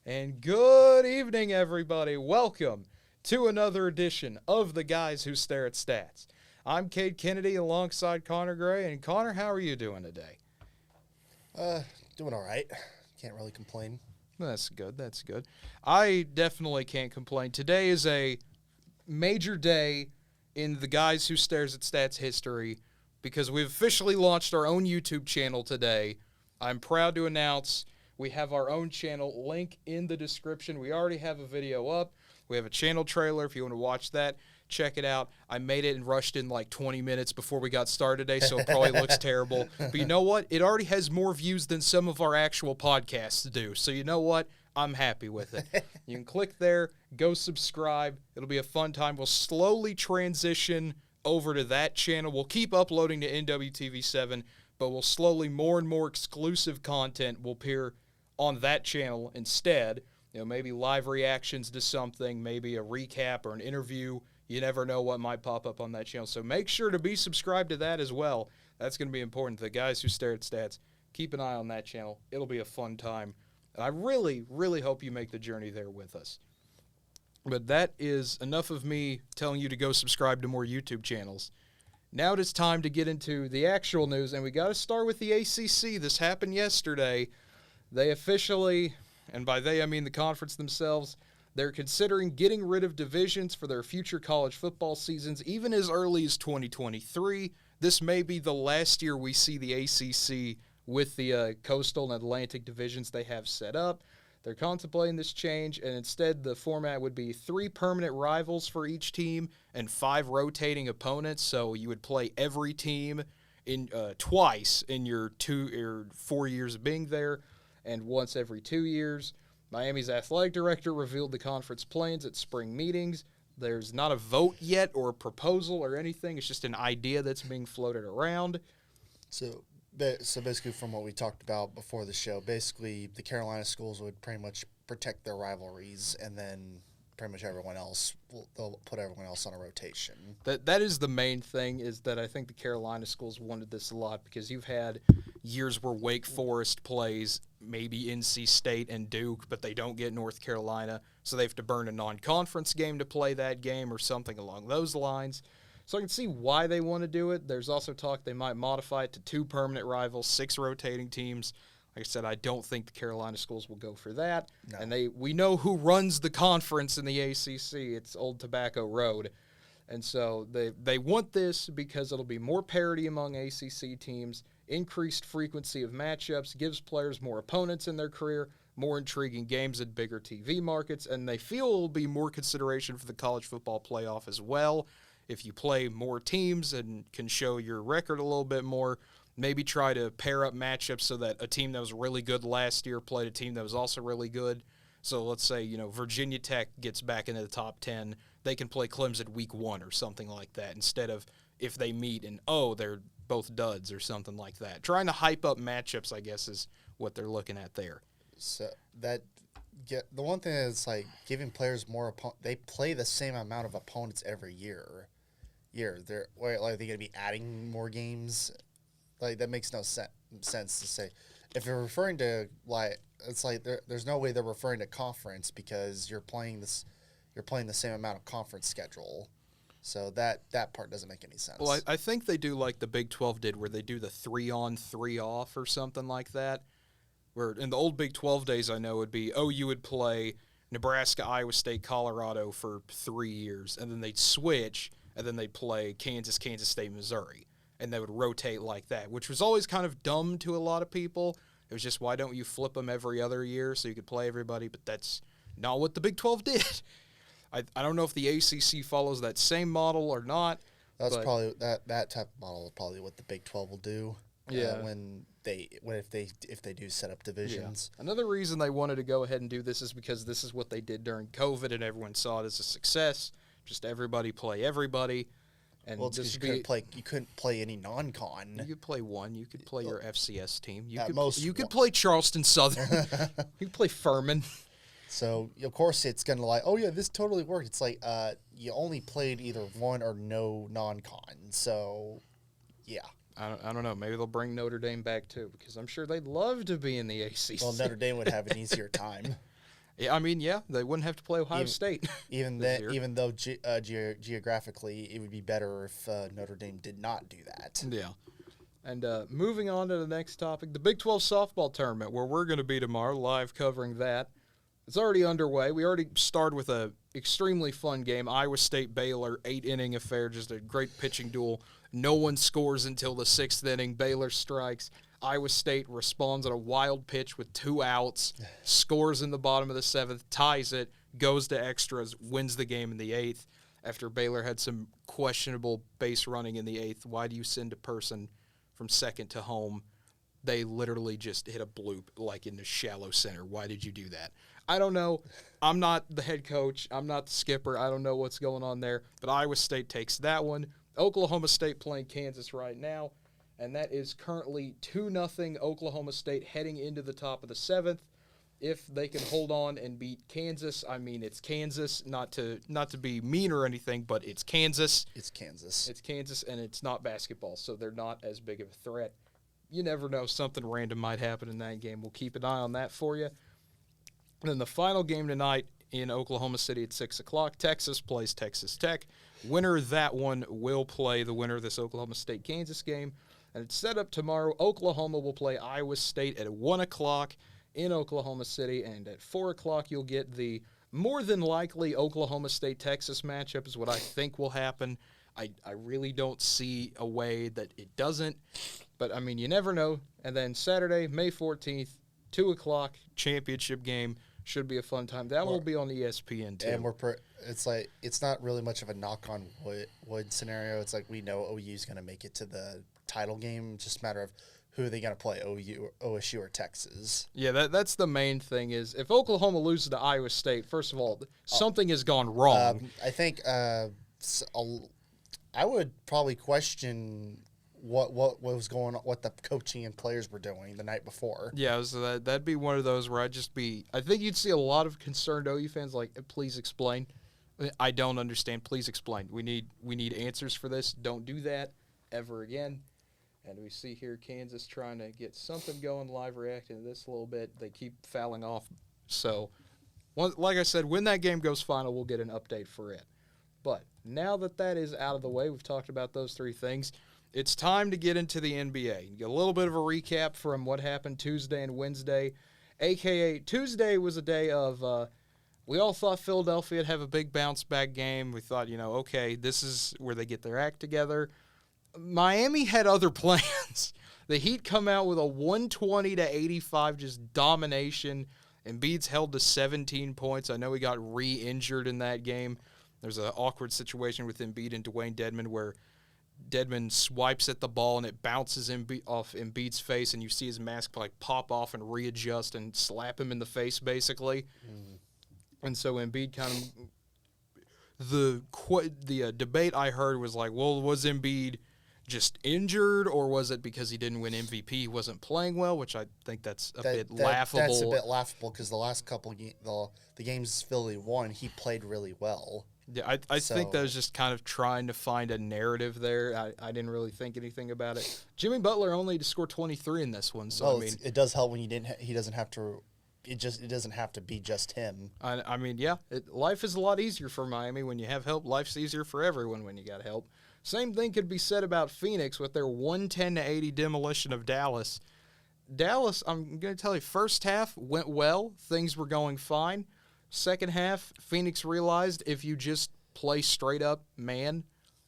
And good evening, everybody. Welcome to another edition of The Guys Who Stare at Stats. I'm Cade Kennedy alongside Connor Gray. And Connor, how are you doing today? Doing all right. Can't really complain. That's good. I definitely can't complain. Today is a major day in The Guys Who Stares at Stats history because we've officially launched our own YouTube channel today. I'm proud to announce we have our own channel, link in the description. We already have a video up. We have a channel trailer if you want to watch that. Check it out. I made it and rushed in like 20 minutes before we got started today, so it probably looks terrible. But you know what? It already has more views than some of our actual podcasts do. So you know what? I'm happy with it. You can click there, go subscribe. It'll be a fun time. We'll slowly transition over to that channel. We'll keep uploading to NWTV7, but we'll slowly more and more exclusive content will appear on that channel instead. You know, maybe live reactions to something, maybe a recap or an interview. You never know what might pop up on that channel. So make sure to be subscribed to that as well. That's going to be important. The Guys Who Stare at Stats, keep an eye on that channel. It'll be a fun time. And I really, really hope you make the journey there with us. But that is enough of me telling you to go subscribe to more YouTube channels. Now it is time to get into the actual news, and we got to start with the ACC. This happened yesterday. They officially, and by they I mean the conference themselves, they're considering getting rid of divisions for their future college football seasons, even as early as 2023. This may be the last year we see the ACC with the Coastal and Atlantic divisions they have set up. They're contemplating this change, and instead the format would be 3 permanent rivals for each team and 5 rotating opponents. So you would play every team in twice in your 4 years of being there, and once every 2 years. Miami's athletic director revealed the conference plans at spring meetings. There's not a vote yet or a proposal or anything. It's just an idea that's being floated around. So basically from what we talked about before the show, basically the Carolina schools would pretty much protect their rivalries, and then pretty much everyone else, they'll put everyone else on a rotation. That is the main thing, is that I think the Carolina schools wanted this a lot because you've had years where Wake Forest plays maybe NC State and Duke, but they don't get North Carolina, so they have to burn a non-conference game to play that game or something along those lines. So I can see why they want to do it. There's also talk they might modify it to 2 permanent rivals, 6 rotating teams. Like I said, I don't think the Carolina schools will go for that. No. And we know who runs the conference in the ACC. It's Old Tobacco Road. And so they want this because it'll be more parity among ACC teams, increased frequency of matchups, gives players more opponents in their career, more intriguing games at bigger TV markets, and they feel it'll be more consideration for the college football playoff as well. If you play more teams and can show your record a little bit more, maybe try to pair up matchups so that a team that was really good last year played a team that was also really good. So let's say, Virginia Tech gets back into the top 10. They can play Clemson week 1 or something like that instead of if they meet and, they're both duds or something like that. Trying to hype up matchups, I guess, is what they're looking at there. So the one thing is like giving players more they play the same amount of opponents every year. They're going to be adding more games. Like, that makes no sense to say. If you're referring to, it's like there's no way they're referring to conference because you're playing the same amount of conference schedule. So that part doesn't make any sense. Well, I think they do like the Big 12 did, where they do the 3-on, 3-off or something like that. Where in the old Big 12 days, I know would be, you would play Nebraska, Iowa State, Colorado for 3 years, and then they'd switch, and then they'd play Kansas State, Missouri. And they would rotate like that, which was always kind of dumb to a lot of people. It was just, why don't you flip them every other year so you could play everybody? But that's not what the Big 12 did. I don't know if the ACC follows that same model or not. That's probably that type of model is probably what the Big 12 will do. Yeah. If they do set up divisions. Yeah. Another reason they wanted to go ahead and do this is because this is what they did during COVID, and everyone saw it as a success. Just everybody play everybody. And well, it's because you couldn't play any non-con. You could play one. You could play your FCS team. You could could play Charleston Southern. You could play Furman. So, of course, it's going to this totally worked. It's like you only played either one or no non-con. So, yeah. I don't know. Maybe they'll bring Notre Dame back, too, because I'm sure they'd love to be in the ACC. Well, Notre Dame would have an easier time. Yeah, I mean, yeah, they wouldn't have to play Ohio State. Even this then, year. even though geographically it would be better if Notre Dame did not do that. Yeah. And moving on to the next topic, the Big 12 softball tournament, where we're going to be tomorrow, live covering that. It's already underway. We already started with a extremely fun game, Iowa State-Baylor, 8-inning affair, just a great pitching duel. No one scores until the 6th inning. Baylor strikes. Iowa State responds on a wild pitch with 2 outs, scores in the bottom of the 7th, ties it, goes to extras, wins the game in the 8th. After Baylor had some questionable base running in the 8th, why do you send a person from second to home? They literally just hit a bloop like in the shallow center. Why did you do that? I don't know. I'm not the head coach. I'm not the skipper. I don't know what's going on there. But Iowa State takes that one. Oklahoma State playing Kansas right now. And that is currently 2-0 Oklahoma State heading into the top of the 7th. If they can hold on and beat Kansas, I mean, it's Kansas, not to be mean or anything, but it's Kansas. It's Kansas. It's Kansas, and it's not basketball, so they're not as big of a threat. You never know. Something random might happen in that game. We'll keep an eye on that for you. And then the final game tonight in Oklahoma City at 6 o'clock, Texas plays Texas Tech. Winner of that one will play the winner of this Oklahoma State-Kansas game. And it's set up tomorrow. Oklahoma will play Iowa State at 1 o'clock in Oklahoma City. And at 4 o'clock, you'll get the more than likely Oklahoma State-Texas matchup is what I think will happen. I really don't see a way that it doesn't. But, I mean, you never know. And then Saturday, May 14th, 2 o'clock, championship game. Should be a fun time. That will be on ESPN, too. And it's not really much of a knock on wood scenario. It's like we know OU's going to make it to the title game. It's just a matter of who are they going to play, OSU or Texas. Yeah, that's the main thing is if Oklahoma loses to Iowa State, first of all, something has gone wrong. I think I would probably question what was going on, what the coaching and players were doing the night before. Yeah, so that'd be one of those where I think you'd see a lot of concerned OU fans like, please explain. I don't understand. Please explain. We need answers for this. Don't do that ever again. And we see here Kansas trying to get something going, live reacting to this a little bit. They keep fouling off. So, like I said, when that game goes final, we'll get an update for it. But now that is out of the way, we've talked about those 3 things. It's time to get into the NBA. Get a little bit of a recap from what happened Tuesday and Wednesday, a.k.a. Tuesday was a day of we all thought Philadelphia would have a big bounce-back game. We thought, okay, this is where they get their act together. Miami had other plans. The Heat come out with a 120-85 just domination. Embiid's held to 17 points. I know he got re-injured in that game. There's an awkward situation with Embiid and Dwayne Dedmon where Dedmon swipes at the ball and it bounces off Embiid's face, and you see his mask pop off and readjust and slap him in the face, basically. And so Embiid kind of the debate I heard was like, well, was Embiid just injured, or was it because he didn't win MVP? He wasn't playing well, which I think that's a bit laughable. That's a bit laughable because the last couple the games Philly won, he played really well. Yeah, I think that was just kind of trying to find a narrative there. I didn't really think anything about it. Jimmy Butler only to score 23 in this one, so well, I mean, it does help when he doesn't have to. It doesn't have to be just him. I mean, yeah, life is a lot easier for Miami when you have help. Life's easier for everyone when you got help. Same thing could be said about Phoenix with their 110-80 demolition of Dallas. Dallas, I'm going to tell you, first half went well. Things were going fine. Second half, Phoenix realized if you just play straight up man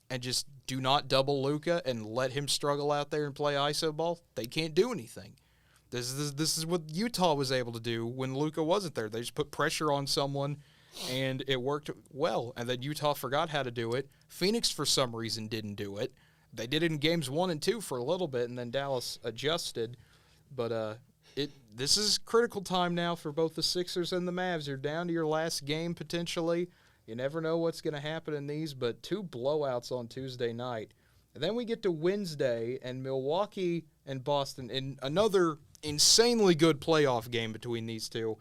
and just do not double Luka and let him struggle out there and play iso ball, they can't do anything. This is what Utah was able to do when Luka wasn't there. They just put pressure on someone, and it worked well. And then Utah forgot how to do it. Phoenix, for some reason, didn't do it. They did it in games 1 and 2 for a little bit, and then Dallas adjusted. But this is critical time now for both the Sixers and the Mavs. You're down to your last game potentially. You never know what's going to happen in these, but 2 blowouts on Tuesday night. And then we get to Wednesday, and Milwaukee and Boston in another insanely good playoff game between these two.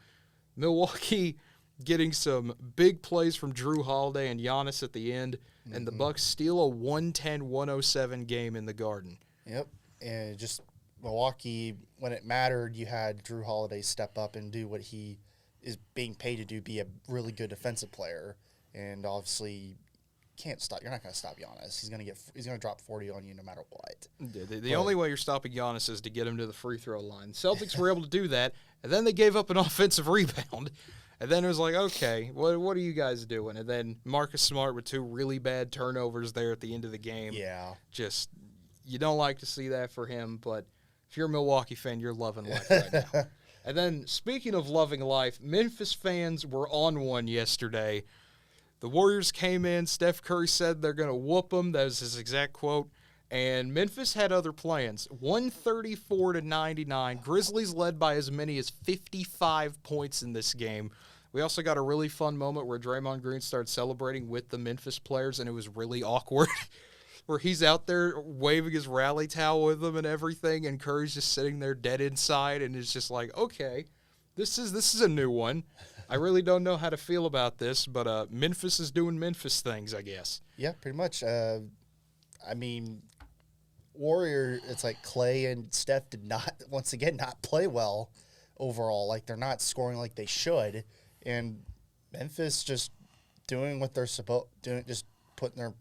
Milwaukee getting some big plays from Drew Holiday and Giannis at the end, and the Bucks steal a 110-107 game in the Garden. Yep, and just Milwaukee, when it mattered, you had Drew Holiday step up and do what he is being paid to be a really good defensive player, and obviously can't stop. You're not going to stop Giannis. He's going to drop 40 on you no matter what. The only way you're stopping Giannis is to get him to the free throw line. Celtics were able to do that, and then they gave up an offensive rebound. And then it was like, okay, what are you guys doing? And then Marcus Smart with 2 really bad turnovers there at the end of the game. Yeah. Just, you don't like to see that for him, but if you're a Milwaukee fan, you're loving life right now. And then, speaking of loving life, Memphis fans were on one yesterday. The Warriors came in. Steph Curry said they're going to whoop them. That was his exact quote. And Memphis had other plans. 134-99. Grizzlies led by as many as 55 points in this game. We also got a really fun moment where Draymond Green started celebrating with the Memphis players, and it was really awkward. Where he's out there waving his rally towel with them and everything, and Curry's just sitting there dead inside, and it's just like, okay, this is a new one. I really don't know how to feel about this, but Memphis is doing Memphis things, I guess. Yeah, pretty much. I mean, Warrior, it's like Clay and Steph did not, once again, not play well overall. Like, they're not scoring like they should. And Memphis just doing what they're supposed doing, just putting their,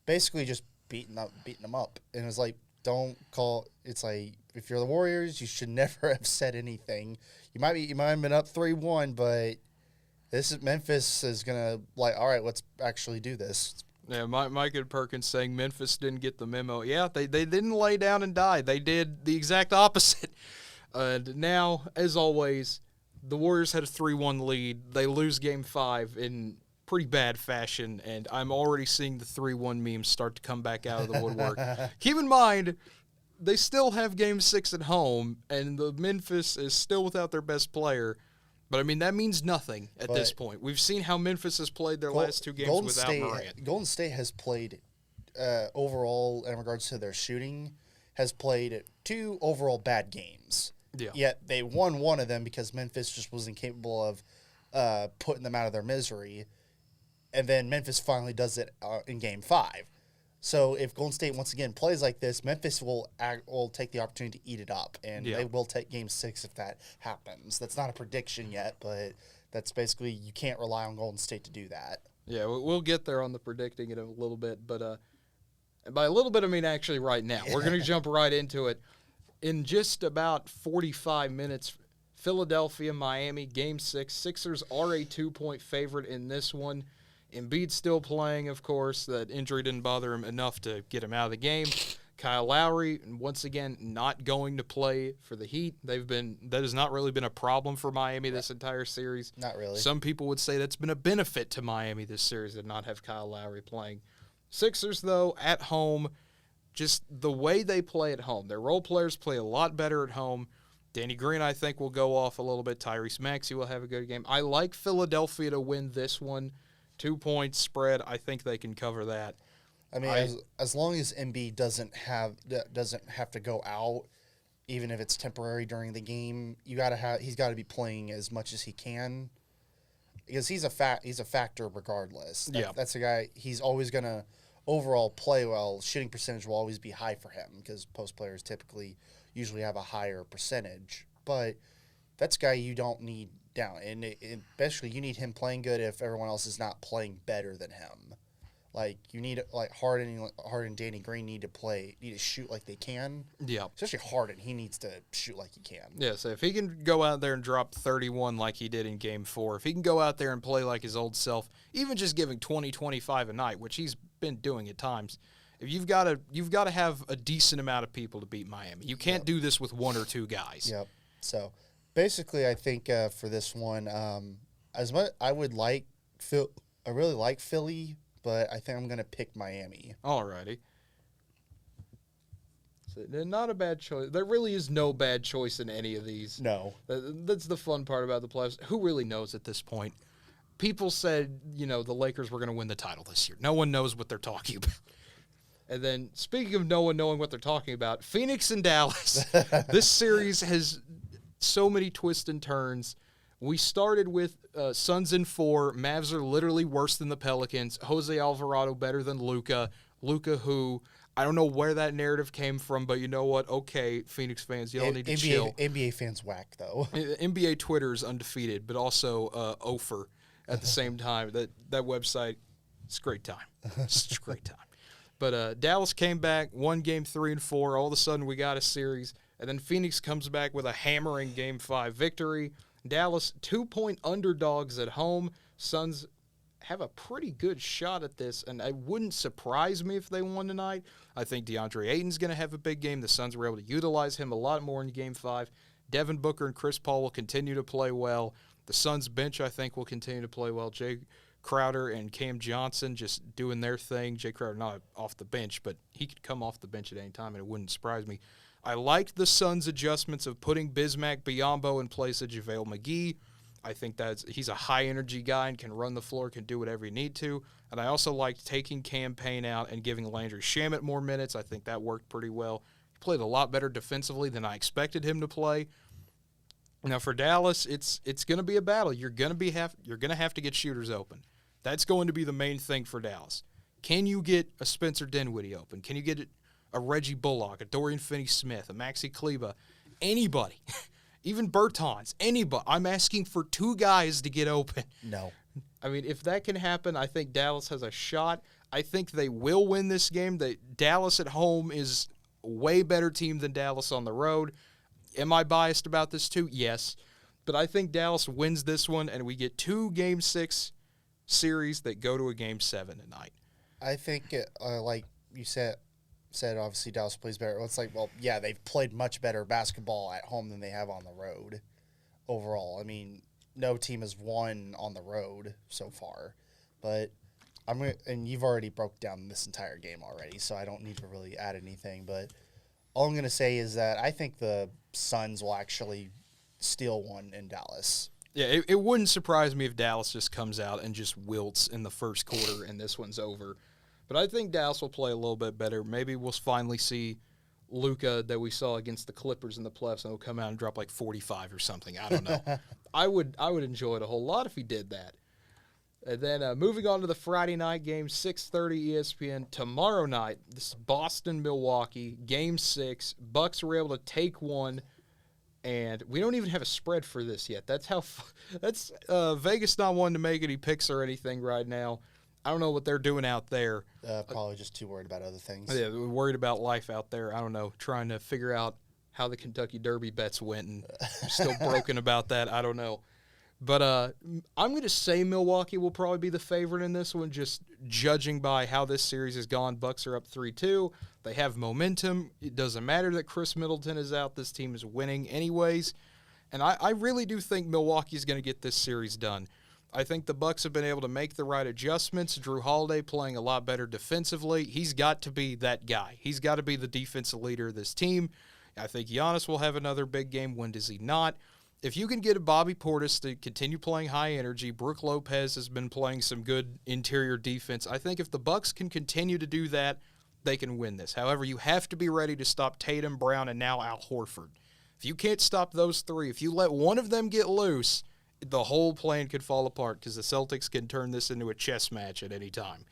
basically just beating them up. And it's like, it's like, if you're the Warriors, you should never have said anything. You might have been up 3-1, but Memphis is gonna, like, all right, let's actually do this. Yeah, Mike and Perkins saying Memphis didn't get the memo. Yeah, they didn't lay down and die. They did the exact opposite. And now, as always, the Warriors had a 3-1 lead. They lose Game 5 in pretty bad fashion, and I'm already seeing the 3-1 memes start to come back out of the woodwork. Keep in mind, they still have Game 6 at home, and the Memphis is still without their best player. But, I mean, that means nothing at this point. We've seen how Memphis has played their last 2 games without Morant. Golden State has played, overall, in regards to their shooting, has played 2 overall bad games. Yeah. Yet they won one of them because Memphis just wasn't capable of putting them out of their misery. And then Memphis finally does it in Game 5. So if Golden State once again plays like this, Memphis will take the opportunity to eat it up, and they will take Game 6 if that happens. That's not a prediction yet, but that's basically, you can't rely on Golden State to do that. Yeah, we'll get there on the predicting it a little bit, but by a little bit I mean actually right now. We're going to jump right into it. In just about 45 minutes, Philadelphia, Miami, Game 6. Sixers are a 2-point favorite in this one. Embiid's still playing, of course. That injury didn't bother him enough to get him out of the game. Kyle Lowry, once again, not going to play for the Heat. That has not really been a problem for Miami this entire series. Not really. Some people would say that's been a benefit to Miami this series to not have Kyle Lowry playing. Sixers, though, at home, just the way they play at home. Their role players play a lot better at home. Danny Green, I think, will go off a little bit. Tyrese Maxey will have a good game. I like Philadelphia to win this one. 2-point spread. I think they can cover that. I mean, as long as Embiid doesn't have to go out, even if it's temporary during the game, he's got to be playing as much as he can, because he's a factor regardless. That's a guy. He's always gonna overall play well. Shooting percentage will always be high for him because post players usually have a higher percentage. But that's a guy you don't need down, and especially you need him playing good if everyone else is not playing better than him. Like, you need, like, Harden and Danny Green need to shoot like they can. Yeah. Especially Harden, he needs to shoot like he can. Yeah, so if he can go out there and drop 31 like he did in Game 4, if he can go out there and play like his old self, even just giving 20, 25 a night, which he's been doing at times, if you've got to have a decent amount of people to beat Miami. You can't do this with 1 or 2 guys. Yep. So, basically, I think for this one, as much I really like Philly, but I think I'm going to pick Miami. Alrighty. So, not a bad choice. There really is no bad choice in any of these. No. That's the fun part about the playoffs. Who really knows at this point? People said, the Lakers were going to win the title this year. No one knows what they're talking about. And then, speaking of no one knowing what they're talking about, Phoenix and Dallas. This series has so many twists and turns. We started with Suns in 4. Mavs are literally worse than the Pelicans. Jose Alvarado better than Luka. Luka, who I don't know where that narrative came from, but you know what? Okay, Phoenix fans, y'all need to chill. NBA fans whack, though. NBA Twitter is undefeated, but also Ofer at the same time. That website, it's a great time. It's a great time. But Dallas came back, won Game 3 and 4. All of a sudden, we got a series. And then Phoenix comes back with a hammering Game 5 victory. Dallas, 2-point underdogs at home. Suns have a pretty good shot at this, and it wouldn't surprise me if they won tonight. I think DeAndre Ayton's going to have a big game. The Suns were able to utilize him a lot more in Game 5. Devin Booker and Chris Paul will continue to play well. The Suns bench, I think, will continue to play well. Jay Crowder and Cam Johnson just doing their thing. Jay Crowder not off the bench, but he could come off the bench at any time, and it wouldn't surprise me. I liked the Suns' adjustments of putting Bismack Biyombo in place of JaVale McGee. I think he's a high-energy guy and can run the floor, can do whatever you need to. And I also liked taking Cam Payne out and giving Landry Shamet more minutes. I think that worked pretty well. He played a lot better defensively than I expected him to play. Now for Dallas, it's going to be a battle. You're going to have to get shooters open. That's going to be the main thing for Dallas. Can you get a Spencer Dinwiddie open? Can you get a Reggie Bullock, a Dorian Finney-Smith, a Maxi Kleba, anybody? Even Bertans, anybody. I'm asking for 2 guys to get open. No. I mean, if that can happen, I think Dallas has a shot. I think they will win this game. Dallas at home is a way better team than Dallas on the road. Am I biased about this too? Yes. But I think Dallas wins this one, and we get 2 Game 6 series that go to a Game 7 tonight. I think, like you said, obviously Dallas plays better. It's like, well, yeah, they've played much better basketball at home than they have on the road overall. I mean, no team has won on the road so far. But and you've already broke down this entire game already, so I don't need to really add anything. But all I'm going to say is that I think the Suns will actually steal one in Dallas. Yeah, it wouldn't surprise me if Dallas just comes out and just wilts in the first quarter and this one's over. But I think Dallas will play a little bit better. Maybe we'll finally see Luka that we saw against the Clippers in the playoffs, and he'll come out and drop like 45 or something. I don't know. I would enjoy it a whole lot if he did that. And then moving on to the Friday night game, 6:30 ESPN. Tomorrow night, this is Boston-Milwaukee, Game 6. Bucks were able to take one, and we don't even have a spread for this yet. That's Vegas not wanting to make any picks or anything right now. I don't know what they're doing out there. Probably just too worried about other things. Yeah, worried about life out there. I don't know, trying to figure out how the Kentucky Derby bets went, and I'm still broken about that. I don't know. But I'm going to say Milwaukee will probably be the favorite in this one, just judging by how this series has gone. Bucks are up 3-2. They have momentum. It doesn't matter that Chris Middleton is out. This team is winning anyways. And I really do think Milwaukee is going to get this series done. I think the Bucks have been able to make the right adjustments. Drew Holiday playing a lot better defensively. He's got to be that guy. He's got to be the defensive leader of this team. I think Giannis will have another big game. When does he not? If you can get Bobby Portis to continue playing high energy, Brook Lopez has been playing some good interior defense. I think if the Bucks can continue to do that, they can win this. However, you have to be ready to stop Tatum, Brown, and now Al Horford. If you can't stop those 3, if you let one of them get loose, the whole plan could fall apart because the Celtics can turn this into a chess match at any time.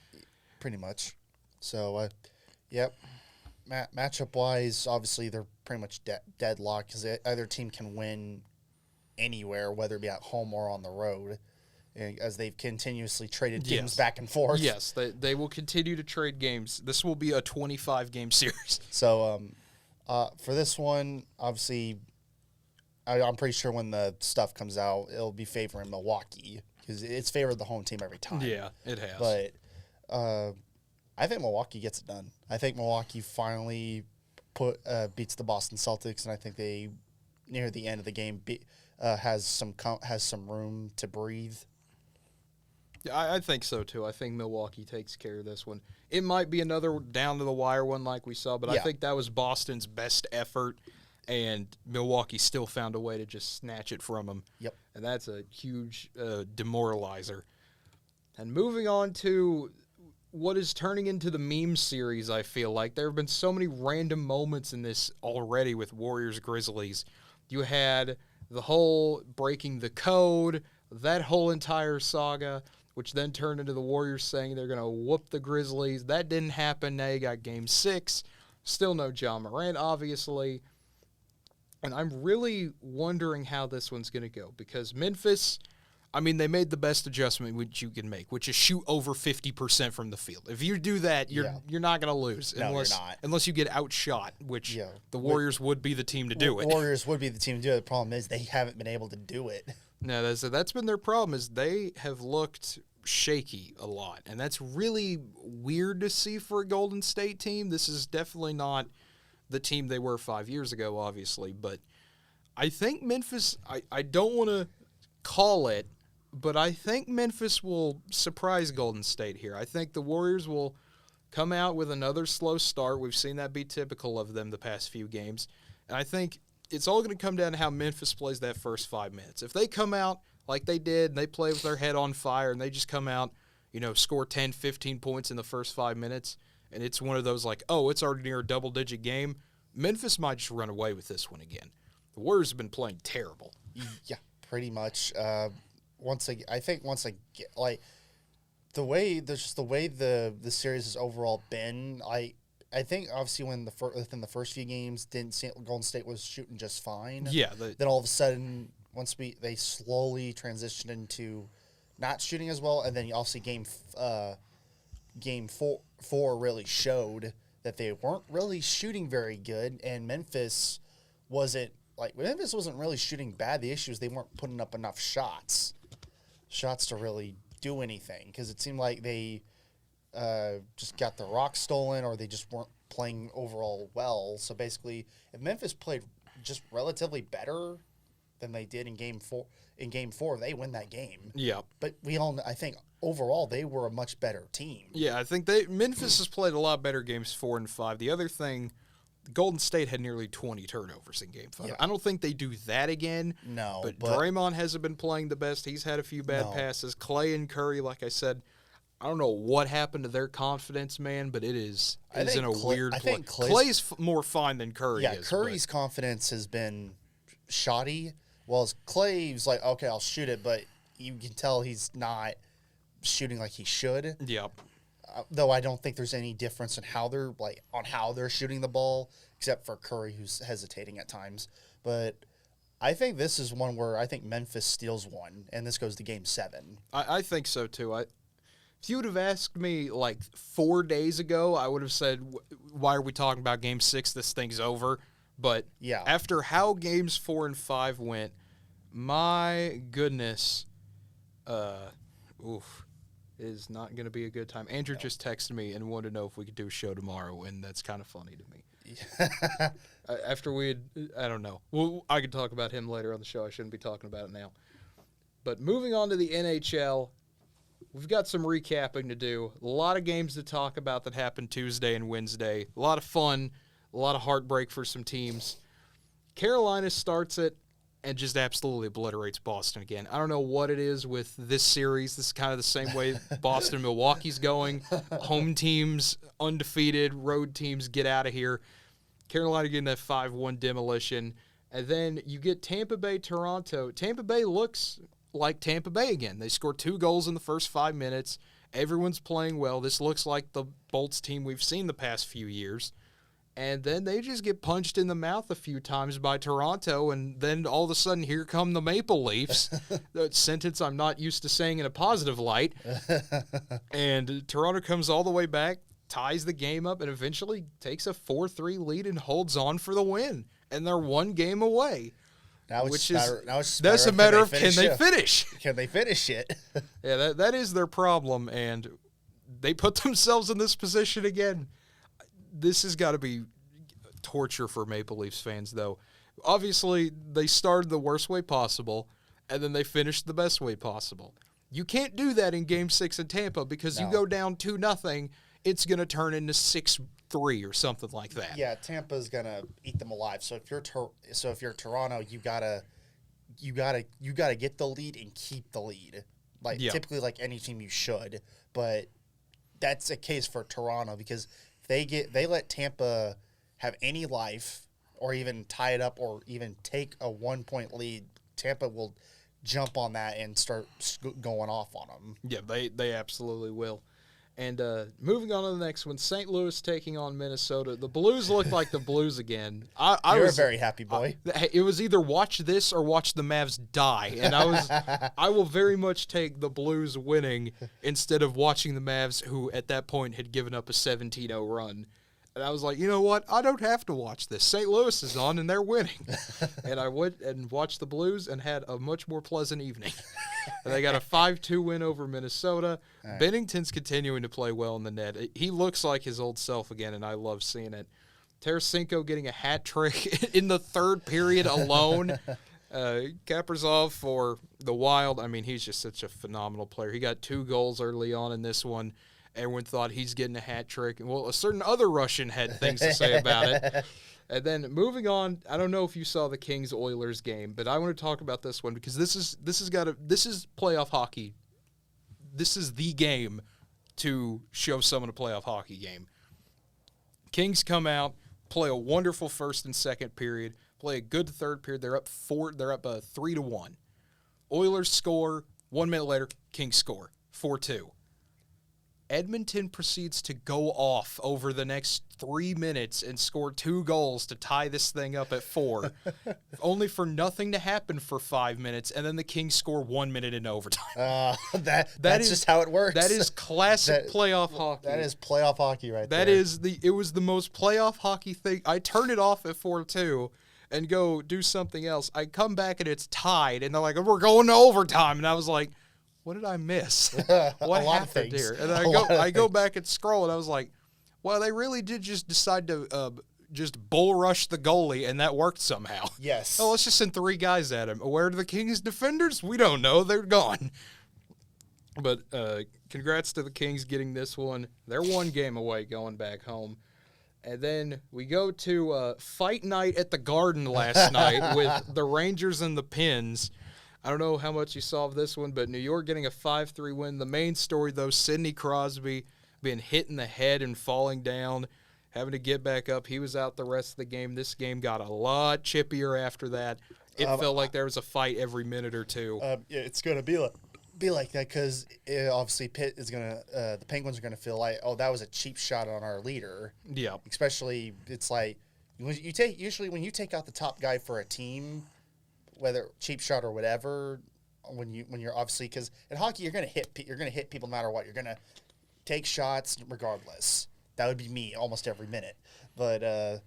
Pretty much. So, yep. Matchup-wise, obviously they're pretty much deadlocked because either team can win anywhere, whether it be at home or on the road, as they've continuously traded games back and forth. Yes, they will continue to trade games. This will be a 25-game series. So, for this one, obviously, I'm pretty sure when the stuff comes out, it'll be favoring Milwaukee because it's favored the home team every time. Yeah, it has. But I think Milwaukee gets it done. I think Milwaukee finally beats the Boston Celtics, and I think they, near the end of the game, has some room to breathe. Yeah, I think so, too. I think Milwaukee takes care of this one. It might be another down-to-the-wire one like we saw, but I think that was Boston's best effort, and Milwaukee still found a way to just snatch it from them. Yep. And that's a huge demoralizer. And moving on to what is turning into the meme series, I feel like. There have been so many random moments in this already with Warriors-Grizzlies. You had the whole breaking the code, that whole entire saga. which then turned into the Warriors saying they're going to whoop the Grizzlies. That didn't happen. Now you got Game 6. Still no John Morant, obviously. And I'm really wondering how this one's going to go because Memphis, I mean, they made the best adjustment which you can make, which is shoot over 50% from the field. If you do that, you're not going to lose unless you get outshot, which the Warriors would be the team to do it. Warriors would be the team to do it. The problem is they haven't been able to do it. No, that's been their problem is they have looked shaky a lot, and that's really weird to see for a Golden State team. This is definitely not the team they were 5 years ago, obviously, but I think Memphis, I don't want to call it, but I think Memphis will surprise Golden State here. I think the Warriors will come out with another slow start. We've seen that be typical of them the past few games. And I think it's all going to come down to how Memphis plays that first 5 minutes. If they come out like they did and they play with their head on fire and they just come out, score 10, 15 points in the first 5 minutes, and it's one of those like, oh, it's already near a double-digit game, Memphis might just run away with this one again. The Warriors have been playing terrible. Yeah, pretty much. Once I get like the way the series has overall been, I think obviously within the first few games Golden State was shooting just fine. Yeah. Then all of a sudden they slowly transitioned into not shooting as well, and then obviously game four really showed that they weren't really shooting very good, and Memphis wasn't really shooting bad. The issue is they weren't putting up enough shots to really do anything because it seemed like they just got the rock stolen or they just weren't playing overall well. So basically, if Memphis played just relatively better than they did in game four, they win that game. Yeah. But I think overall they were a much better team. Yeah, I think Memphis has played a lot better games 4 and 5. The other thing, Golden State had nearly 20 turnovers in Game 5. Yeah. I don't think they do that again. No. But Draymond hasn't been playing the best. He's had a few bad passes. Clay and Curry, like I said, I don't know what happened to their confidence, man, but it is in a weird place. I think Clay's more fine than Curry is. Yeah, Curry's confidence has been shoddy. Well, Clay's like, okay, I'll shoot it, but you can tell he's not shooting like he should. Yep. Though I don't think there's any difference in how they're shooting the ball, except for Curry, who's hesitating at times. But I think this is one where I think Memphis steals one, and this goes to Game 7. I think so too. If you would have asked me like 4 days ago, I would have said, "Why are we talking about Game 6? This thing's over." But after how Games 4 and 5 went, my goodness, it is not going to be a good time. Andrew just texted me and wanted to know if we could do a show tomorrow, and that's kind of funny to me. After I don't know. Well, I could talk about him later on the show. I shouldn't be talking about it now. But moving on to the NHL, we've got some recapping to do. A lot of games to talk about that happened Tuesday and Wednesday. A lot of fun, a lot of heartbreak for some teams. Carolina starts it and just absolutely obliterates Boston again. I don't know what it is with this series. This is kind of the same way Boston and Milwaukee's going. Home teams undefeated, road teams get out of here. Carolina getting that 5-1 demolition. And then you get Tampa Bay, Toronto. Tampa Bay looks like Tampa Bay again. They scored 2 goals in the first 5 minutes. Everyone's playing well. This looks like the Bolts team we've seen the past few years. And then they just get punched in the mouth a few times by Toronto, and then all of a sudden, here come the Maple Leafs, that sentence I'm not used to saying in a positive light. And Toronto comes all the way back, ties the game up, and eventually takes a 4-3 lead and holds on for the win. And they're 1 game away. That's a matter of can they finish? Can they finish it? Yeah, that is their problem, and they put themselves in this position again. This has got to be torture for Maple Leafs fans, though. Obviously, they started the worst way possible, and then they finished the best way possible. You can't do that in Game 6 in Tampa because you go down 2-0, it's going to turn into 6-3 or something like that. Yeah, Tampa's going to eat them alive. So if you're Toronto, you gotta get the lead and keep the lead. Typically, like any team, you should, but that's a case for Toronto because they let Tampa have any life or even tie it up or even take a 1-point lead, Tampa will jump on that and start going off on them. Yeah, they absolutely will. And moving on to the next one, St. Louis taking on Minnesota. The Blues looked like the Blues again. You're a very happy boy. It was either watch this or watch the Mavs die, and I will very much take the Blues winning instead of watching the Mavs, who at that point had given up a 17-0 run. And I was like, you know what? I don't have to watch this. St. Louis is on, and they're winning. And I went and watched the Blues and had a much more pleasant evening. And they got a 5-2 win over Minnesota. Right. Bennington's continuing to play well in the net. He looks like his old self again, and I love seeing it. Tarasenko getting a hat trick in the third period alone. Kaprizov for the Wild. I mean, he's just such a phenomenal player. He got 2 goals early on in this one. Everyone thought he's getting a hat trick. Well, a certain other Russian had things to say about it. And then moving on, I don't know if you saw the Kings-Oilers game, but I want to talk about this one because this is playoff hockey. This is the game to show someone a playoff hockey game. Kings come out, play a wonderful first and second period, play a good third period. They're up 3-1. Oilers score. 1 minute later, Kings score 4-2. Edmonton proceeds to go off over the next 3 minutes and score 2 goals to tie this thing up at 4, only for nothing to happen for 5 minutes, and then the Kings score 1 minute in overtime. That's just how it works. That is classic playoff hockey. That is playoff hockey right there. It was the most playoff hockey thing. I turn it off at 4-2 and go do something else. I come back and it's tied, and they're like, we're going to overtime, and I was like, what did I miss? What happened here? And I go back and scroll, and I was like, well, they really did just decide to just bull rush the goalie, and that worked somehow. Yes. Oh, let's just send 3 guys at him. Where are the Kings defenders? We don't know. They're gone. But congrats to the Kings getting this one. They're 1 game away going back home. And then we go to fight night at the Garden last night with the Rangers and the Pens. I don't know how much you saw of this one, but New York getting a 5-3 win. The main story, though, Sidney Crosby being hit in the head and falling down, having to get back up. He was out the rest of the game. This game got a lot chippier after that. It felt like there was a fight every minute or two. It's going to be like that because obviously Pitt is going to the Penguins are going to feel like, oh, that was a cheap shot on our leader. Yeah. Especially, it's like when you take out the top guy for a team, whether cheap shot or whatever, when you're obviously, because in hockey you're gonna hit people no matter what. You're gonna take shots regardless. That would be me almost every minute. But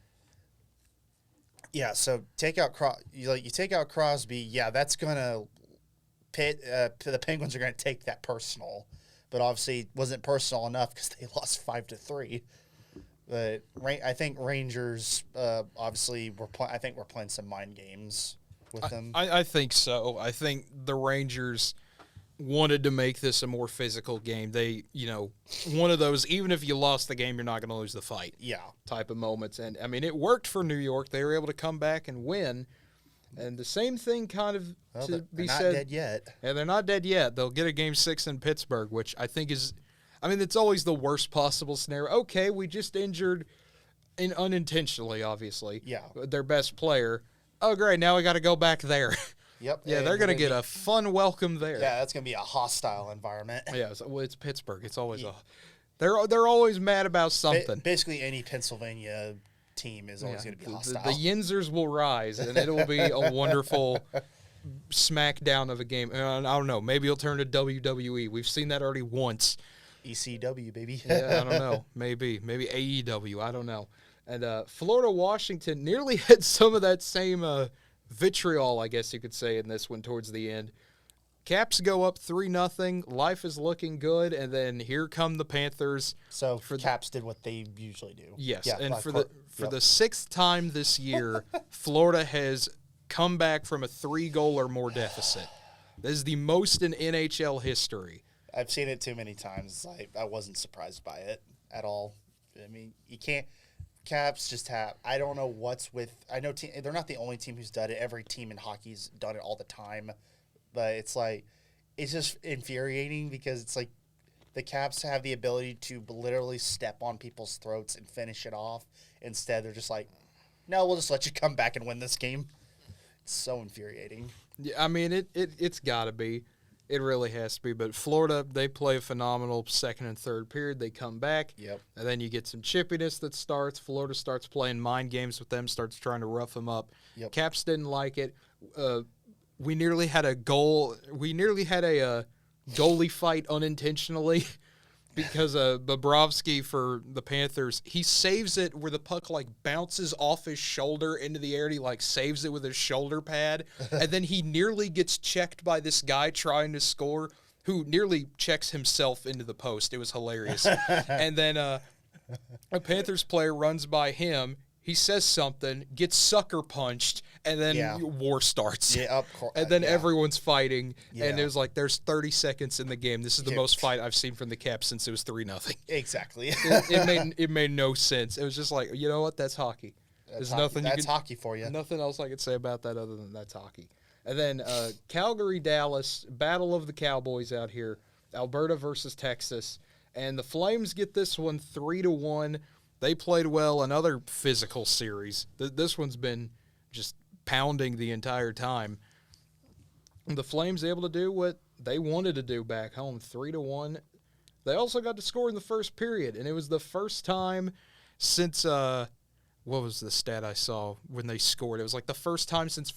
yeah, so you take out Crosby. Yeah, that's gonna the Penguins are gonna take that personal. But obviously it wasn't personal enough because they lost 5-3. But I think Rangers obviously we're playing some mind games with them. I think so. I think the Rangers wanted to make this a more physical game. They, one of those, even if you lost the game, you're not going to lose the fight. Yeah. Type of moments. And, I mean, it worked for New York. They were able to come back and win. And the same thing kind of to be said. They're not dead yet. Yeah, they're not dead yet. They'll get a Game 6 in Pittsburgh, which I think is, it's always the worst possible scenario. Okay, we just injured, unintentionally, obviously, their best player. Oh, great, now we got to go back there. Yep. Yeah, they're going to get a fun welcome there. Yeah, that's going to be a hostile environment. Yeah, it's Pittsburgh. It's always they're always mad about something. Basically, any Pennsylvania team is always going to be hostile. The Yinzers will rise, and it will be a wonderful smackdown of a game. I don't know. Maybe it'll turn to WWE. We've seen that already once. ECW, baby. Yeah, I don't know. Maybe AEW. I don't know. And Florida-Washington nearly had some of that same vitriol, I guess you could say, in this one towards the end. Caps go up 3-0. Life is looking good, and then here come the Panthers. So Caps did what they usually do. Yes, and for the 6th time this year, Florida has come back from a 3-goal or more deficit. This is the most in NHL history. I've seen it too many times. I wasn't surprised by it at all. I mean, you can't. Caps just have. I don't know what's with. I know they're not the only team who's done it. Every team in hockey's done it all the time, but it's just infuriating because it's like the Caps have the ability to literally step on people's throats and finish it off. Instead, they're just like, no, we'll just let you come back and win this game. It's so infuriating. Yeah, I mean, it's got to be. It really has to be. But Florida, they play a phenomenal second and third period. They come back. Yep. And then you get some chippiness that starts. Florida starts playing mind games with them, starts trying to rough them up. Yep. Caps didn't like it. We nearly had a goal. We nearly had a goalie fight unintentionally because Bobrovsky for the Panthers, he saves it where the puck like bounces off his shoulder into the air and he like saves it with his shoulder pad. And then he nearly gets checked by this guy trying to score who nearly checks himself into the post. It was hilarious. And then a Panthers player runs by him. He says something, gets sucker punched, and then war starts. Yeah, and then everyone's fighting, and it was like, there's 30 seconds in the game. This is the most fight I've seen from the Caps since it was 3-0. Exactly. it made no sense. It was just like, you know what? That's hockey. There's nothing. That's hockey for you. Nothing else I could say about that other than that's hockey. And then Calgary, Dallas, battle of the Cowboys out here. Alberta versus Texas, and the Flames get this one 3-1. They played well. Another physical series. This one's been just pounding the entire time. And the Flames able to do what they wanted to do back home, 3-1. They also got to score in the first period, and it was the first time since what was the stat I saw when they scored? It was like the first time since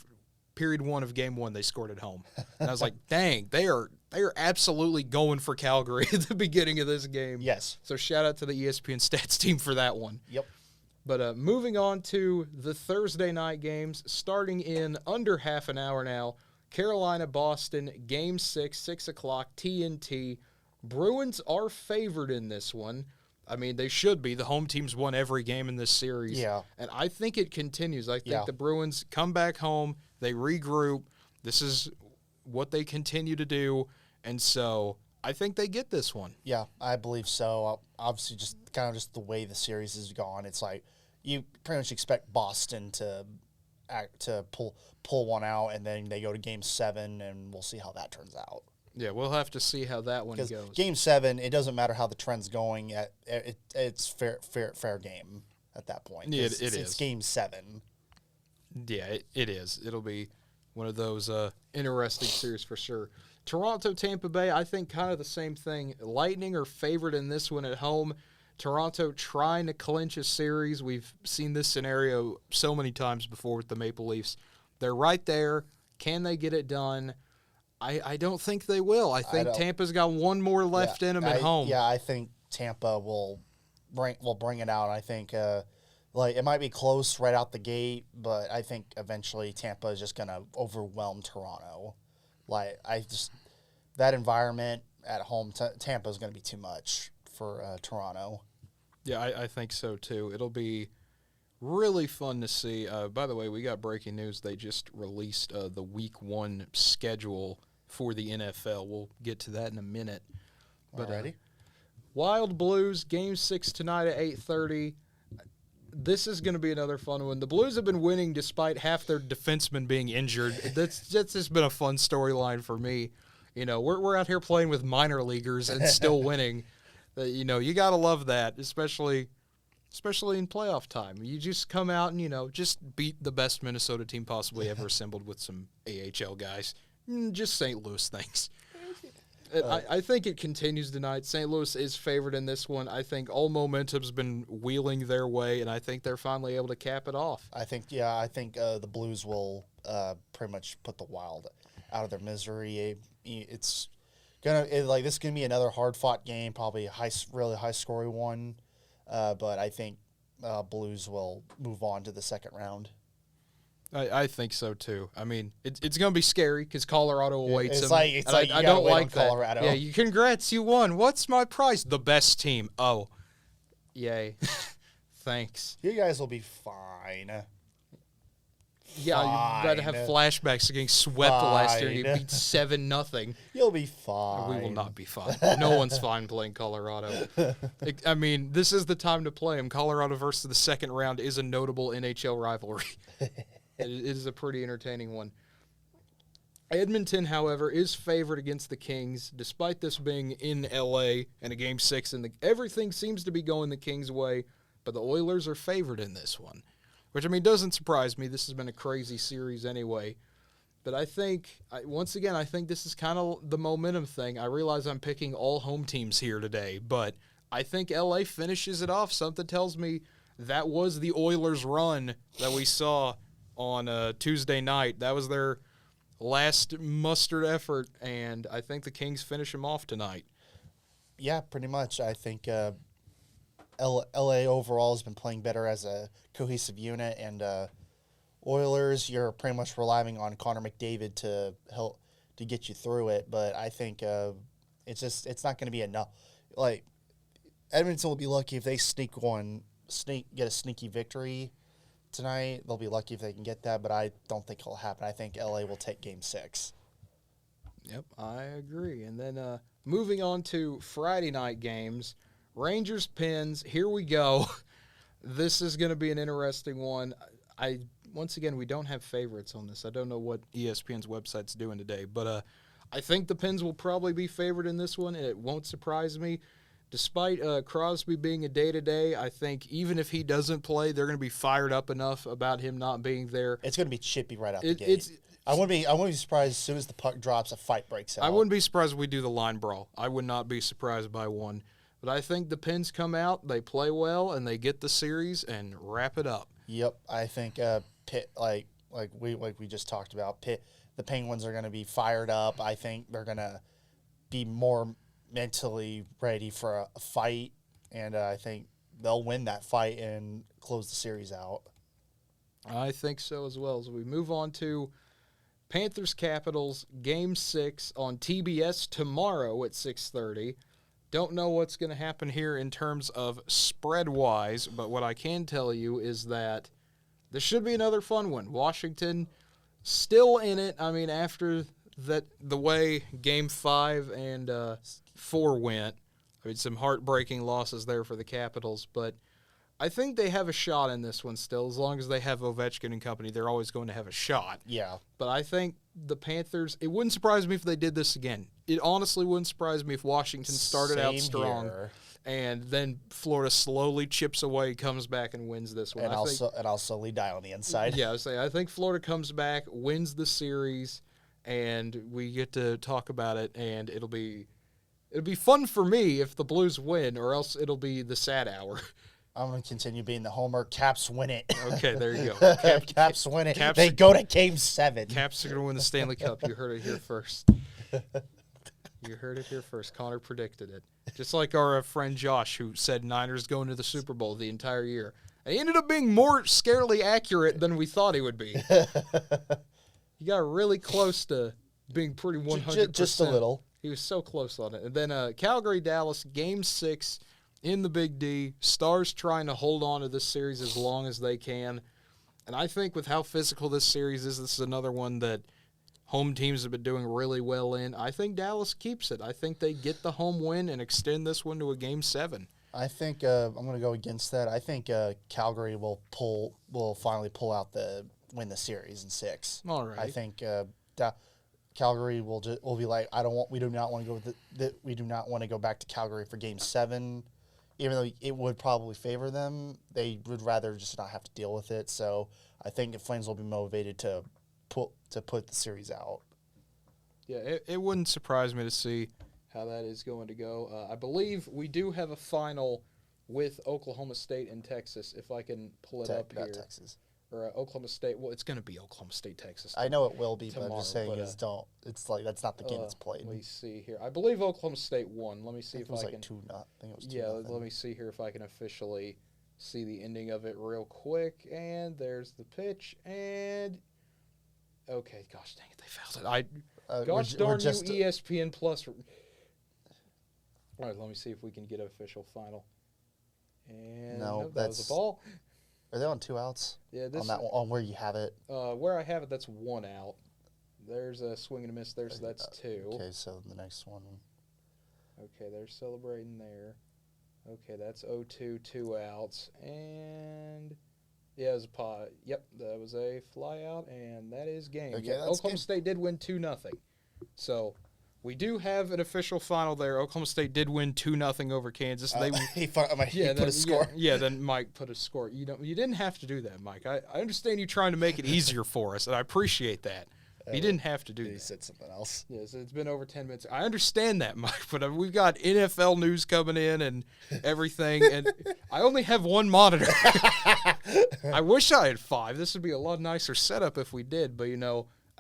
period 1 of game 1 they scored at home. And I was like, dang, they are absolutely going for Calgary at the beginning of this game. Yes. So shout out to the ESPN stats team for that one. Yep. But moving on to the Thursday night games, starting in under half an hour now. Carolina, Boston, Game 6, 6 o'clock, TNT. Bruins are favored in this one. I mean, they should be. The home team's won every game in this series. Yeah. And I think it continues. I think the Bruins come back home. They regroup. This is what they continue to do. And so I think they get this one. Yeah, I believe so. Obviously, just kind of just the way the series has gone, it's like you pretty much expect Boston to pull one out, and then they go to Game 7, and we'll see how that turns out. Yeah, we'll have to see how that one goes. Game 7, it doesn't matter how the trend's going. It's fair game at that point. Yeah, it is. It's Game 7. Yeah, it is. It'll be one of those interesting series for sure. Toronto, Tampa Bay, I think kind of the same thing. Lightning are favored in this one at home. Toronto trying to clinch a series. We've seen this scenario so many times before with the Maple Leafs. They're right there. Can they get it done? I don't think they will. I think Tampa's got one more left in them at home. Yeah, I think Tampa will bring it out. I think it might be close right out the gate, but I think eventually Tampa is just going to overwhelm Toronto. That environment at home, Tampa is going to be too much for Toronto. Yeah, I think so too. It'll be really fun to see. By the way, we got breaking news. They just released the Week 1 schedule for the NFL. We'll get to that in a minute. But Wild Blues, Game 6 tonight at 8:30. This is going to be another fun one. The Blues have been winning despite half their defensemen being injured. That's just been a fun storyline for me. You know, we're out here playing with minor leaguers and still winning. You know, you got to love that, especially in playoff time. You just come out and, just beat the best Minnesota team possibly ever assembled with some AHL guys. Just St. Louis things. I think it continues tonight. St. Louis is favored in this one. I think all momentum's been wheeling their way, and I think they're finally able to cap it off. I think the Blues will pretty much put the Wild out of their misery. This is gonna be another hard fought game, probably a really high scoring one. But I think Blues will move on to the second round. I think so too. I mean, it's going to be scary because Colorado awaits them. I don't like that. Colorado. Yeah, congrats, you won. What's my prize? The best team. Oh, yay! Thanks. You guys will be fine. Yeah, you better have flashbacks of getting swept last year and you beat 7-0. You'll be fine. We will not be fine. No one's fine playing Colorado. I mean, this is the time to play them. Colorado versus the second round is a notable NHL rivalry. It is a pretty entertaining one. Edmonton, however, is favored against the Kings, despite this being in L.A. and a Game 6. And everything seems to be going the Kings' way, but the Oilers are favored in this one. Which, I mean, doesn't surprise me. This has been a crazy series anyway. But I think, once again, I think this is kind of the momentum thing. I realize I'm picking all home teams here today, but I think LA finishes it off. Something tells me that was the Oilers' run that we saw on Tuesday night. That was their last mustered effort, and I think the Kings finish them off tonight. Yeah, pretty much. I think LA overall has been playing better as a cohesive unit, and Oilers, you're pretty much relying on Connor McDavid to help to get you through it. But I think it's not going to be enough. Like Edmonton will be lucky if they get a sneaky victory tonight. They'll be lucky if they can get that, but I don't think it'll happen. I think LA will take Game 6. Yep, I agree. And then moving on to Friday night games, Rangers Pens. Here we go. This is going to be an interesting one. Once again, we don't have favorites on this. I don't know what ESPN's website's doing today, but I think the Pens will probably be favored in this one, and it won't surprise me. Despite Crosby being a day-to-day, I think even if he doesn't play, they're going to be fired up enough about him not being there. It's going to be chippy right out the gate. I wouldn't be surprised as soon as the puck drops, a fight breaks out. I wouldn't be surprised if we do the line brawl. I would not be surprised by one. But I think the Pens come out, they play well, and they get the series and wrap it up. Yep, I think Pitt, like we just talked about, the Penguins are going to be fired up. I think they're going to be more mentally ready for a fight, and I think they'll win that fight and close the series out. I think so as well. As we move on to Panthers-Capitals, Game 6 on TBS tomorrow at 6:30. Don't know what's going to happen here in terms of spread-wise, but what I can tell you is that this should be another fun one. Washington still in it. I mean, after the way Game 5 and 4 went, I mean, some heartbreaking losses there for the Capitals, but I think they have a shot in this one still. As long as they have Ovechkin and company, they're always going to have a shot. Yeah. But I think the Panthers, it wouldn't surprise me if they did this again. It honestly wouldn't surprise me if Washington started out strong here. And then Florida slowly chips away, comes back, and wins this one. And I'll slowly die on the inside. Yeah, I think Florida comes back, wins the series, and we get to talk about it, and it'll be fun for me if the Blues win, or else it'll be the sad hour. I'm going to continue being the homer. Caps win it. Okay, there you go. Caps win it. They go to Game 7. Caps are going to win the Stanley Cup. You heard it here first. You heard it here first. Connor predicted it. Just like our friend Josh, who said Niners going to the Super Bowl the entire year. And he ended up being more scarily accurate than we thought he would be. He got really close to being pretty 100%. Just a little. He was so close on it. And then Calgary-Dallas, Game 6 in the Big D. Stars trying to hold on to this series as long as they can. And I think with how physical this series is, this is another one that home teams have been doing really well in. I think Dallas keeps it. I think they get the home win and extend this one to a Game 7. I think I'm going to go against that. I think Calgary will finally win the series in 6. All right. I think Calgary will be like, we do not want to go back to Calgary for Game 7, even though it would probably favor them. They would rather just not have to deal with it. So I think the Flames will be motivated to put the series out. Yeah, it wouldn't surprise me to see how that is going to go. I believe we do have a final with Oklahoma State and Texas, if I can pull it up here. Texas. Or Oklahoma State. Well, it's going to be Oklahoma State, Texas. I know it will be, tomorrow, but I'm just saying it's like that's not the game that's played. Let me see here. I believe Oklahoma State won. Let me see if I can. It was 2-0. I think it was 2-0. Yeah, let me see here if I can officially see the ending of it real quick. And there's the pitch. And okay, gosh dang it, they fouled it. Gosh darn you, ESPN Plus. All right, let me see if we can get an official final. And no, that was a ball. Are they on 2 outs? Yeah, on where you have it. Where I have it, that's 1 out. There's a swing and a miss there, so that's 2. Okay, so the next one. Okay, they're celebrating there. Okay, that's 0-2, 2 outs, and yeah, it was a pot. Yep, that was a fly out, and that is game. Okay, yep, Oklahoma State did win 2-0. So we do have an official final there. Oklahoma State did win 2-0 over Kansas. He put a score. Then Mike put a score. You didn't have to do that, Mike. I understand you trying to make it easier for us, and I appreciate that. He didn't have to do that. He said something else. Yes, it's been over 10 minutes. I understand that, Mike, but we've got NFL news coming in and everything, and I only have one monitor. I wish I had 5. This would be a lot nicer setup if we did, but,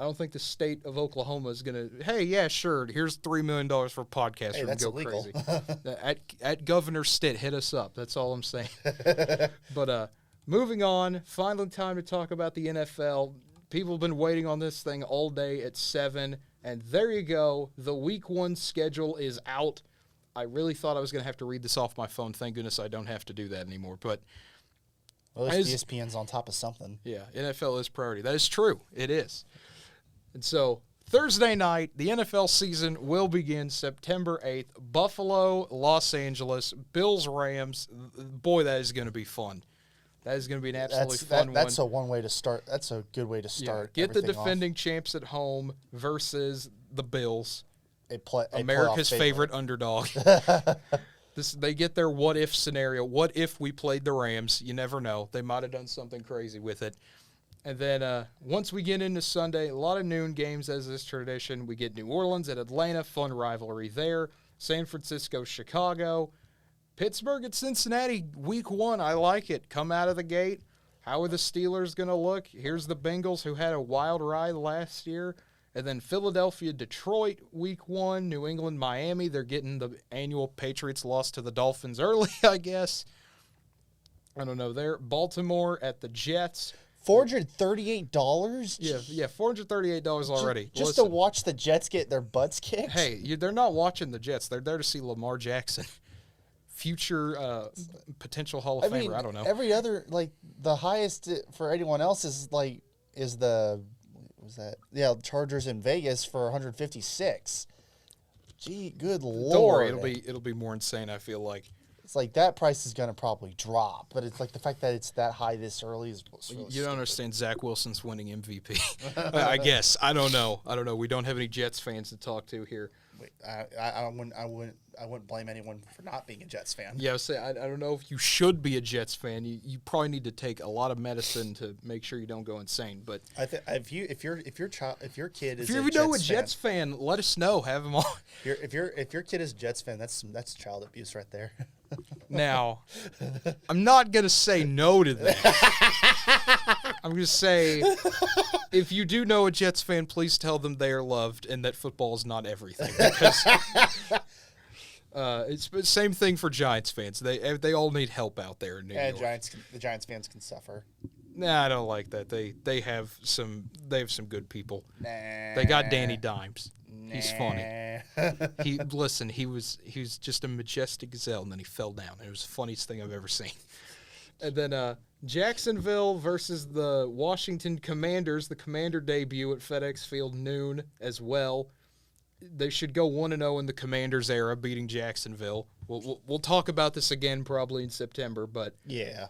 I don't think the state of Oklahoma is going to, hey, yeah, sure, here's $3 million for a podcast. Hey, that's illegal. Crazy. At Governor Stitt, hit us up. That's all I'm saying. But moving on, finally time to talk about the NFL. People have been waiting on this thing all day at 7, and there you go. The Week 1 schedule is out. I really thought I was going to have to read this off my phone. Thank goodness I don't have to do that anymore. But at least ESPN's on top of something. Yeah, NFL is priority. That is true. It is. And so Thursday night, the NFL season will begin September 8th. Buffalo, Los Angeles, Bills, Rams. Boy, that is going to be fun. That is going to be an absolutely fun one. That's a one way to start. That's a good way to start. Yeah. Get the defending champs at home versus the Bills, America's favorite underdog. They get their what-if scenario. What if we played the Rams? You never know. They might have done something crazy with it. And then once we get into Sunday, a lot of noon games as is tradition. We get New Orleans at Atlanta, fun rivalry there. San Francisco, Chicago. Pittsburgh at Cincinnati, Week 1. I like it. Come out of the gate. How are the Steelers going to look? Here's the Bengals, who had a wild ride last year. And then Philadelphia, Detroit, Week 1. New England, Miami. They're getting the annual Patriots loss to the Dolphins early, I guess. I don't know there. Baltimore at the Jets. $438? Yeah, $438 already. Just to watch the Jets get their butts kicked? Hey, they're not watching the Jets. They're there to see Lamar Jackson. Future potential Hall of Famer. I don't know. Every other, the highest for anyone else is the Chargers in Vegas for 156. Gee, good Lord. Don't worry, it'll be more insane, I feel like. It's like that price is going to probably drop, but it's like the fact that it's that high this early is really You don't understand Zach Wilson's winning MVP. I guess. I don't know. We don't have any Jets fans to talk to here. Wait, I wouldn't blame anyone for not being a Jets fan. Yeah, I don't know if you should be a Jets fan. You probably need to take a lot of medicine to make sure you don't go insane. But if your kid is a Jets fan, let us know. Have them on. If your kid is a Jets fan, that's child abuse right there. Now, I'm not gonna say no to that. I'm gonna say, if you do know a Jets fan, please tell them they are loved and that football is not everything. Because it's the same thing for Giants fans. They all need help out there in New York. The Giants fans can suffer. Nah, I don't like that. They have some good people. Nah. They got Danny Dimes. He's funny. He was just a majestic gazelle, and then he fell down. It was the funniest thing I've ever seen. And then Jacksonville versus the Washington Commanders. The Commander debut at FedEx Field noon as well. They should go 1-0 in the Commanders era, beating Jacksonville. We'll talk about this again probably in September, but yeah.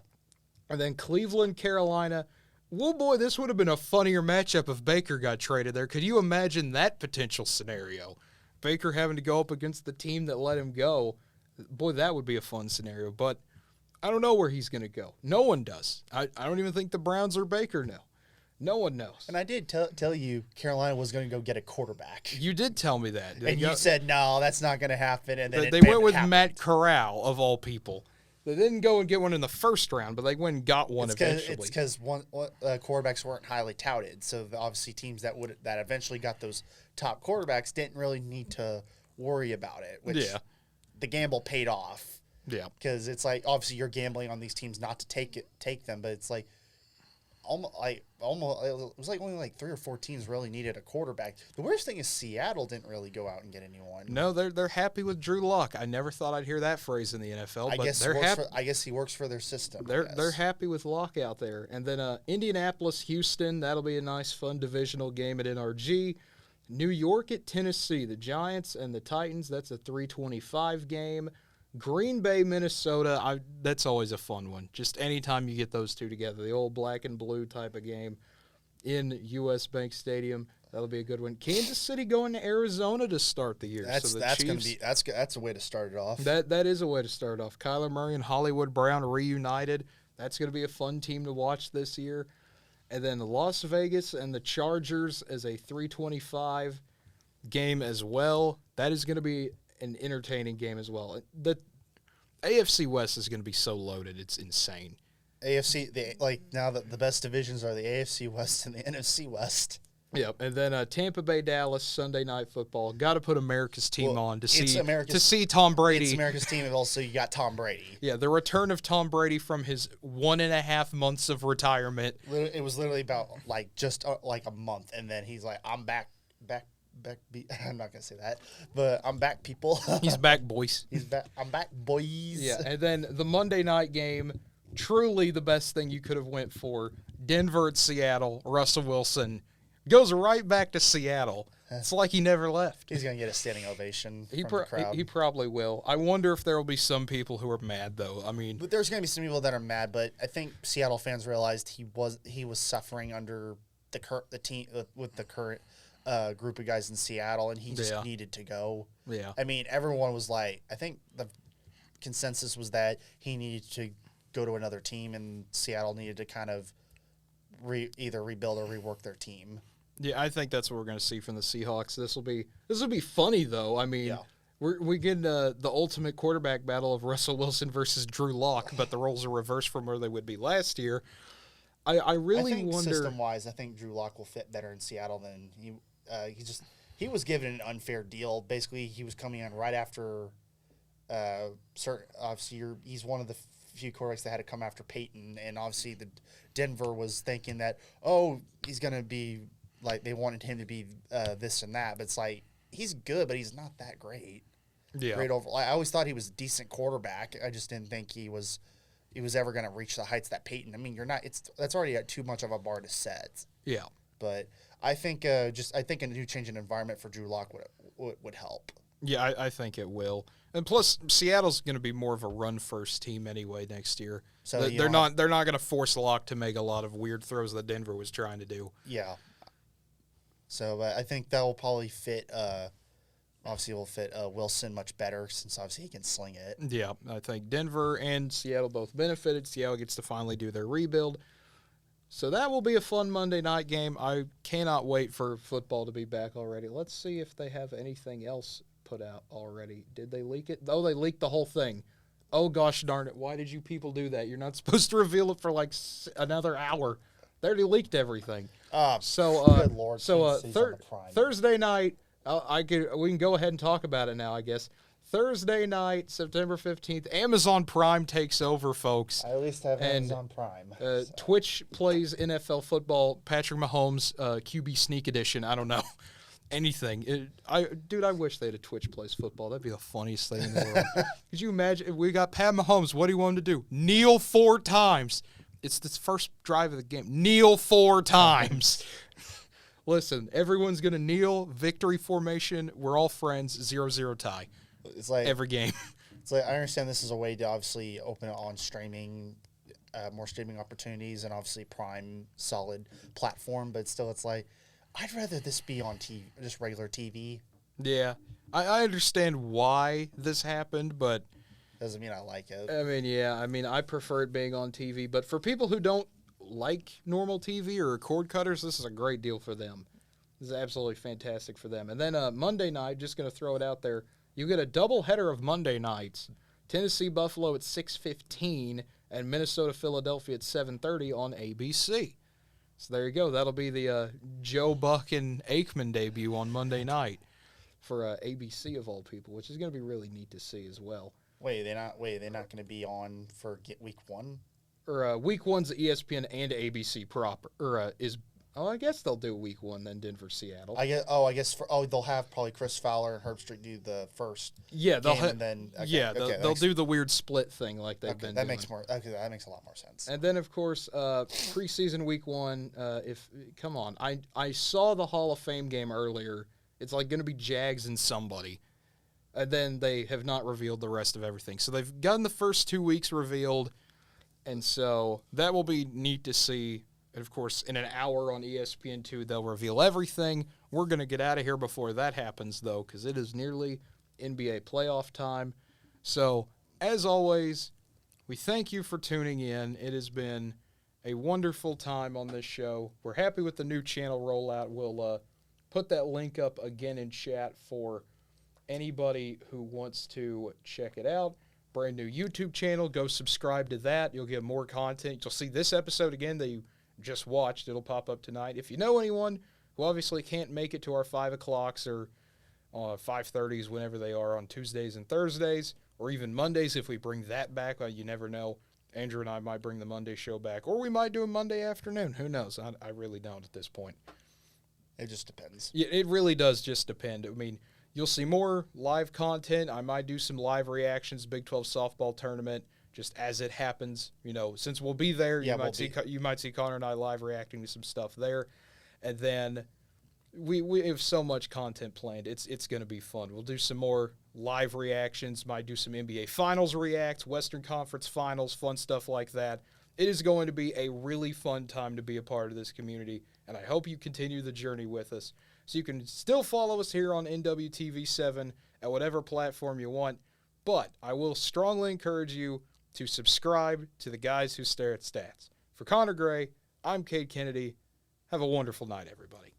And then Cleveland, Carolina. Well, boy, this would have been a funnier matchup if Baker got traded there. Could you imagine that potential scenario? Baker having to go up against the team that let him go. Boy, that would be a fun scenario. But I don't know where he's going to go. No one does. I don't even think the Browns or Baker know. No one knows. And I did tell you Carolina was going to go get a quarterback. You did tell me that. And you said, no, that's not going to happen. And then they went with Matt Corral, of all people. They didn't go and get one in the first round, but they went and got one eventually. It's because quarterbacks weren't highly touted, so obviously teams that eventually got those top quarterbacks didn't really need to worry about it. Which the gamble paid off. Yeah, because it's like obviously you're gambling on these teams not to take them, but it's like it was like only like 3 or 4 teams really needed a quarterback. The worst thing is Seattle didn't really go out and get anyone. No, they're happy with Drew Lock. I never thought I'd hear that phrase in the NFL. I guess he works for their system. They're happy with Lock out there. And then Indianapolis, Houston, that'll be a nice, fun divisional game at NRG. New York at Tennessee, the Giants and the Titans. That's a 3:25 game. Green Bay, Minnesota, that's always a fun one. Just anytime you get those two together, the old black and blue type of game in U.S. Bank Stadium, that'll be a good one. Kansas City going to Arizona to start the year. That's a way to start it off. That is a way to start off. Kyler Murray and Hollywood Brown reunited. That's going to be a fun team to watch this year. And then Las Vegas and the Chargers as a 325 game as well. That is going to be an entertaining game as well. The AFC West is going to be so loaded. It's insane. Now that the best divisions are the AFC West and the NFC West. Yep, and then Tampa Bay, Dallas, Sunday Night Football. Got to put America's team on to see Tom Brady. It's America's team, and also you got Tom Brady. Yeah, the return of Tom Brady from his 1.5 months of retirement. It was literally about just a month, and then he's like, "I'm back." I'm not gonna say that, but I'm back, people. He's back, boys. He's back. I'm back, boys. Yeah, and then the Monday night game, truly the best thing you could have went for. Denver at Seattle. Russell Wilson goes right back to Seattle. It's like he never left. He's going to get a standing ovation from the crowd. He probably will. I wonder if there will be some people who are mad, though. I mean, but there's going to be some people that are mad, but I think Seattle fans realized he was suffering under the team with the current group of guys in Seattle, and he just needed to go. Yeah. I mean, everyone was like, I think the consensus was that he needed to go to another team, and Seattle needed to kind of either rebuild or rework their team. Yeah, I think that's what we're going to see from the Seahawks. This will be funny, though. I mean, we get the ultimate quarterback battle of Russell Wilson versus Drew Lock, but the roles are reversed from where they would be last year. I really wonder. System-wise, I think Drew Lock will fit better in Seattle than he was given an unfair deal. Basically, he was coming in right after. Obviously, he's one of the few quarterbacks that had to come after Peyton, and obviously the Denver was thinking that he's going to be. Like, they wanted him to be this and that, but it's like, he's good, but he's not that great. Yeah. Great over. I always thought he was a decent quarterback. I just didn't think he was ever going to reach the heights that Peyton. I mean, that's already too much of a bar to set. Yeah. But I think a new change in environment for Drew Lock would help. Yeah, I think it will. And plus, Seattle's going to be more of a run-first team anyway next year. So they're not going to force Lock to make a lot of weird throws that Denver was trying to do. Yeah. So I think that will probably fit. Obviously, will fit Wilson much better since obviously he can sling it. Yeah, I think Denver and Seattle both benefited. Seattle gets to finally do their rebuild. So that will be a fun Monday night game. I cannot wait for football to be back already. Let's see if they have anything else put out already. Did they leak it? Oh, they leaked the whole thing. Oh, gosh darn it. Why did you people do that? You're not supposed to reveal it for like another hour. They already leaked everything. Good Lord. Thursday night, we can go ahead and talk about it now, I guess. Thursday night, September 15th, Amazon Prime takes over, folks. I at least have Amazon Prime. Twitch plays NFL football, Patrick Mahomes, QB Sneak Edition. I don't know. Anything. I wish they had a Twitch plays football. That'd be the funniest thing in the world. Could you imagine if we got Pat Mahomes, what do you want him to do? Kneel 4 times. It's the first drive of the game. Kneel 4 times. Listen, everyone's going to kneel. Victory formation. We're all friends. 0-0 tie. It's like every game. It's like I understand this is a way to obviously open it on streaming, more streaming opportunities, and obviously Prime solid platform. But still, it's like I'd rather this be on TV, just regular TV. Yeah, I understand why this happened, but doesn't mean I like it. I mean, I prefer it being on TV. But for people who don't like normal TV or cord cutters, this is a great deal for them. This is absolutely fantastic for them. And then Monday night, just going to throw it out there, you get a doubleheader of Monday nights. Tennessee Buffalo at 6:15 and Minnesota Philadelphia at 7:30 on ABC. So there you go. That'll be the Joe Buck and Aikman debut on Monday night for ABC of all people, which is going to be really neat to see as well. They're not going to be on for week 1? Or week 1's ESPN and ABC proper. I guess they'll do week 1 then Denver Seattle. They'll have probably Chris Fowler and Herbstreit do the first. Yeah, they'll do the weird split thing like they've been doing. That makes a lot more sense. And then of course preseason week 1. I saw the Hall of Fame game earlier. It's like going to be Jags and somebody. And then they have not revealed the rest of everything. So they've gotten the first 2 weeks revealed, and so that will be neat to see. And, of course, in an hour on ESPN2, they'll reveal everything. We're going to get out of here before that happens, though, because it is nearly NBA playoff time. So, as always, we thank you for tuning in. It has been a wonderful time on this show. We're happy with the new channel rollout. We'll put that link up again in chat for anybody who wants to check it out. Brand new YouTube channel. Go subscribe to that. You'll get more content. You'll see this episode again that you just watched. It'll pop up tonight. If you know anyone who obviously can't make it to our 5 o'clocks or 5:30s, whenever they are on Tuesdays and Thursdays, or even Mondays if we bring that back, you never know. Andrew and I might bring the Monday show back, or we might do a Monday afternoon. Who knows? I really don't at this point. It just depends. Yeah, it really does just depend. I mean, you'll see more live content. I might do some live reactions, Big 12 softball tournament, just as it happens. You know, since we'll be there, you might see Connor and I live reacting to some stuff there. And then we have so much content planned. It's going to be fun. We'll do some more live reactions, might do some NBA Finals reacts, Western Conference Finals, fun stuff like that. It is going to be a really fun time to be a part of this community, and I hope you continue the journey with us. So you can still follow us here on NWTV7 at whatever platform you want, but I will strongly encourage you to subscribe to the Guys Who Stare at Stats. For Connor Gray, I'm Cade Kennedy. Have a wonderful night, everybody.